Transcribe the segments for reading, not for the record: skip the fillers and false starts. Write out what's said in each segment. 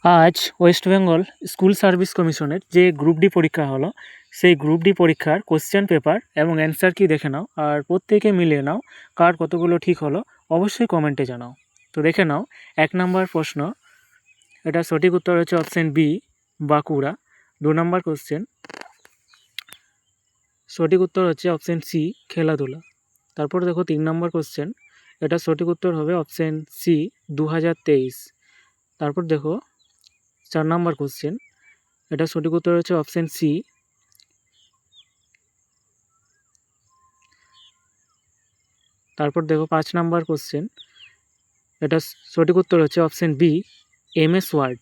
আজ West Bengal school service কমিশনের যে গ্রুপ ডি পরীক্ষা হলো, সেই গ্রুপ ডি পরীক্ষার কোশ্চেন পেপার এবং অ্যান্সার কি দেখে নাও, আর প্রত্যেকে মিলিয়ে নাও কার কতগুলো ঠিক হলো। অবশ্যই কমেন্টে জানাও। তো দেখে নাও 1 নম্বর প্রশ্ন, এটা সঠিক উত্তর হচ্ছে অপশান বি, বাঁকুড়া। 2 নম্বর কোশ্চেন, সঠিক উত্তর হচ্ছে অপশান সি, খেলাধুলা। তারপর দেখো 3 নম্বর কোশ্চেন, এটা সঠিক উত্তর হবে অপশান সি, 2023। তারপর দেখো 4 নম্বর কোশ্চেন, এটা সঠিক উত্তর হচ্ছে অপশান সি। তারপর দেখো 5 নাম্বার কোশ্চেন, এটা সঠিক উত্তর হচ্ছে অপশান বি, MS ওয়ার্ড।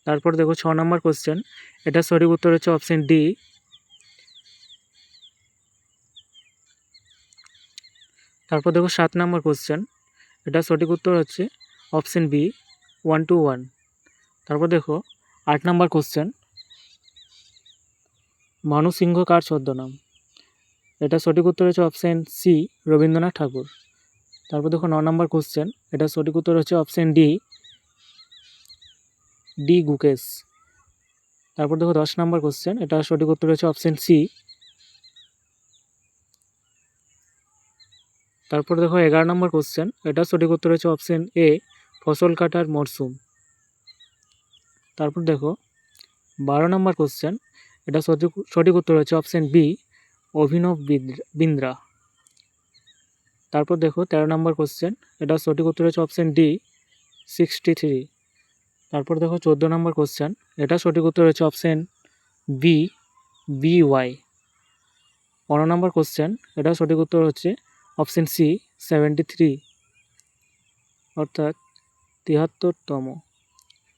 তারপর দেখো 6 নাম্বার কোশ্চেন, এটা সঠিক উত্তর হচ্ছে অপশান ডি। তারপর দেখো 7 নাম্বার কোশ্চেন, এটা সঠিক উত্তর হচ্ছে অপশান বি, 1 to 1। তারপর দেখো 8 নাম্বার কোশ্চেন, মানু সিংহ কার ছদ্মনাম? এটা সঠিক উত্তর হচ্ছে অপশান সি, রবীন্দ্রনাথ ঠাকুর। তারপর দেখো 9 নাম্বার কোশ্চেন, এটা সঠিক উত্তর হচ্ছে অপশান ডি গুকেশ। তারপর দেখো 10 নাম্বার কোশ্চেন, এটা সঠিক উত্তর হচ্ছে অপশান সি। তারপর দেখো 11 নম্বর কোশ্চেন, এটা সঠিক উত্তর হচ্ছে অপশান এ, ফসল কাটার মরশুম। তারপর দেখো 12 নম্বর কোশ্চেন, এটা সঠিক উত্তর হচ্ছে অপশান বি, অভিনব বিন্দ্রা। তারপর দেখো 13 নম্বর কোশ্চেন, এটা সঠিক উত্তর হচ্ছে অপশান ডি, 63। তারপর দেখো 14 নম্বর কোশ্চেন, এটা সঠিক উত্তর হচ্ছে option B, BY। 15 number question, এটা সঠিক উত্তর হচ্ছে অপশান সি, 73, অর্থাৎ 73তম।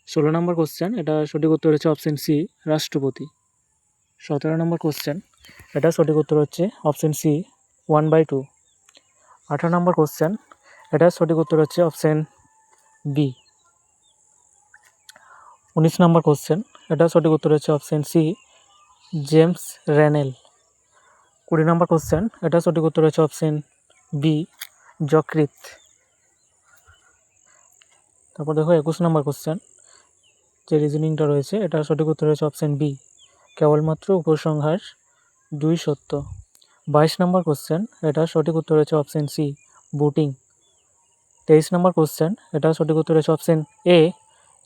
16 নম্বর কোশ্চেন, এটা সঠিক উত্তর হচ্ছে অপশান সি, রাষ্ট্রপতি। 17 নম্বর কোশ্চেন, এটা সঠিক উত্তর হচ্ছে অপশান সি, 1/2। 18 নম্বর কোশ্চেন, এটা সঠিক উত্তর হচ্ছে অপশান বি। 19 নম্বর কোশ্চেন, এটা সঠিক উত্তর হচ্ছে অপশান সি, জেমস রেনেল। 20 নম্বর কোশ্চেন, এটা সঠিক উত্তর হচ্ছে অপশান বি, যকৃৎ। তারপর দেখো 21 নম্বর কোশ্চেন, যে রিজনিংটা রয়েছে, এটা সঠিক উত্তর হচ্ছে অপশান বি, কেবলমাত্র উপসংহার 2 সত্য। 22 নম্বর কোশ্চেন, এটা সঠিক উত্তর হচ্ছে অপশান সি, বুটিং। 23 নম্বর কোশ্চেন, এটা সঠিক উত্তর হচ্ছে অপশান এ,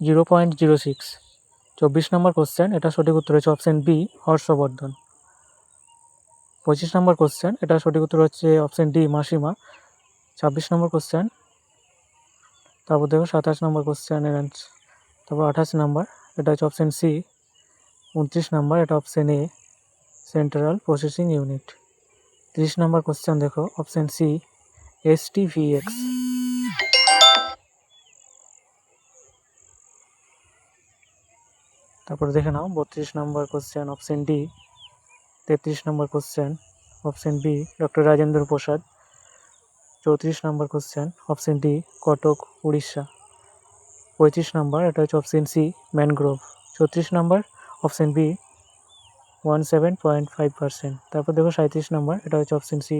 0.06। 24 নম্বর কোশ্চেন, এটা সঠিক উত্তর হচ্ছে অপশান বি, হর্ষবর্ধন। 25 নম্বর কোশ্চেন, এটা সঠিক উত্তর হচ্ছে অপশান ডি, মাসিমা। 26 নম্বর কোশ্চেন, তারপর দেখো 27 নম্বর কোশ্চেনের অ্যান্সার। তারপর 28 নাম্বার, এটা হচ্ছে অপশান সি। 29 নাম্বার, এটা option A, central processing unit. 30 number question দেখো অপশান সি, STVX। তারপর দেখে নাও 32 number question option D. 33 number question option B, doctor Rajendra Prasad. 34 number question option D, Cuttack, Orissa. 35 number, এটা হচ্ছে option C, mangrove. 34 number, option B, 17.5%। তারপর দেখো 37 নম্বর, এটা হচ্ছে অপশান সি,